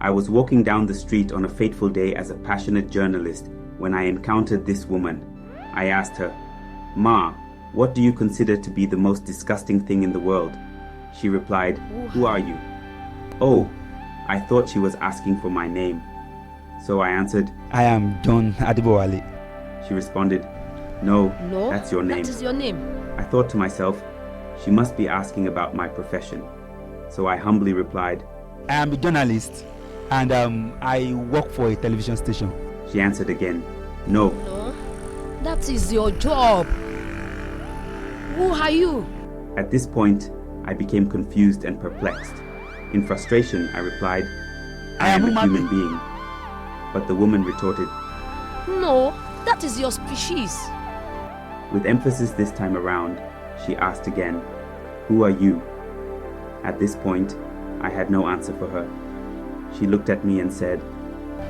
I was walking down the street on a fateful day as a passionate journalist when I encountered this woman. I asked her, "Ma, what do you consider to be the most disgusting thing in the world?" She replied, "Who are you?" Oh, I thought she was asking for my name. So I answered, I am John Adibowale. She responded, No, No, that's your name. That is your name. I thought to myself, she must be asking about my profession. So I humbly replied, I am a journalist and I work for a television station. She answered again, No. No, that is your job. Who are you? At this point, I became confused and perplexed. In frustration, I replied, I am a human being. But the woman retorted, No, that is your species. With emphasis this time around, she asked again, Who are you? At this point, I had no answer for her. She looked at me and said,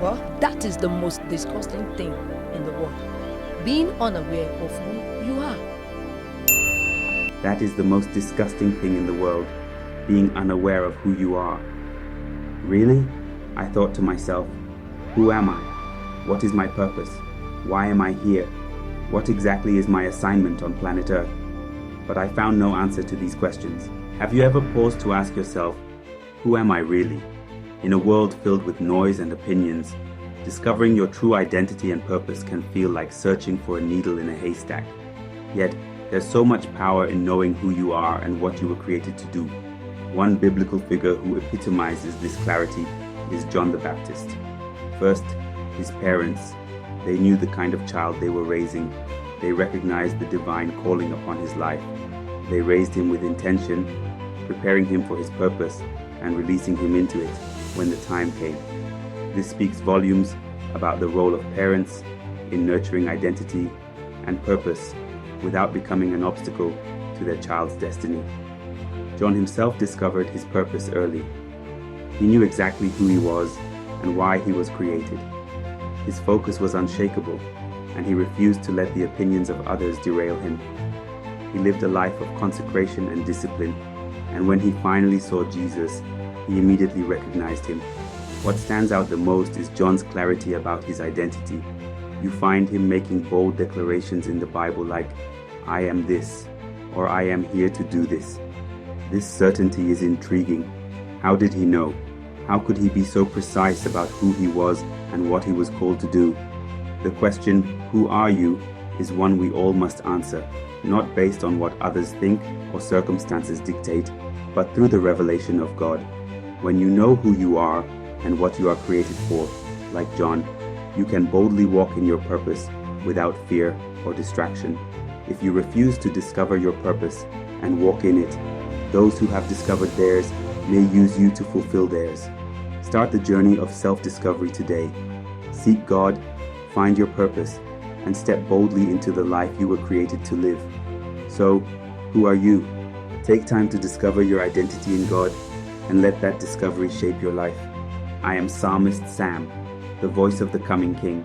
Well, that is the most disgusting thing in the world. Being unaware of who you are. That is the most disgusting thing in the world, being unaware of who you are. Really? I thought to myself, who am I? What is my purpose? Why am I here? What exactly is my assignment on planet Earth? But I found no answer to these questions. Have you ever paused to ask yourself, who am I really? In a world filled with noise and opinions, discovering your true identity and purpose can feel like searching for a needle in a haystack. Yet, there's so much power in knowing who you are and what you were created to do. One biblical figure who epitomizes this clarity is John the Baptist. First, his parents. They knew the kind of child they were raising. They recognized the divine calling upon his life. They raised him with intention, preparing him for his purpose and releasing him into it when the time came. This speaks volumes about the role of parents in nurturing identity and purpose without becoming an obstacle to their child's destiny. John himself discovered his purpose early. He knew exactly who he was and why he was created. His focus was unshakable, and he refused to let the opinions of others derail him. He lived a life of consecration and discipline, and when he finally saw Jesus, he immediately recognized him. What stands out the most is John's clarity about his identity. You find him making bold declarations in the Bible like, I am this, or I am here to do this. This certainty is intriguing. How did he know? How could he be so precise about who he was and what he was called to do? The question, who are you, is one we all must answer, not based on what others think or circumstances dictate, but through the revelation of God. When you know who you are and what you are created for, like John, you can boldly walk in your purpose without fear or distraction. If you refuse to discover your purpose and walk in it, those who have discovered theirs may use you to fulfill theirs. Start the journey of self-discovery today. Seek God, find your purpose, and step boldly into the life you were created to live. So, who are you? Take time to discover your identity in God and let that discovery shape your life. I am Psalmist Sam, the voice of the coming King.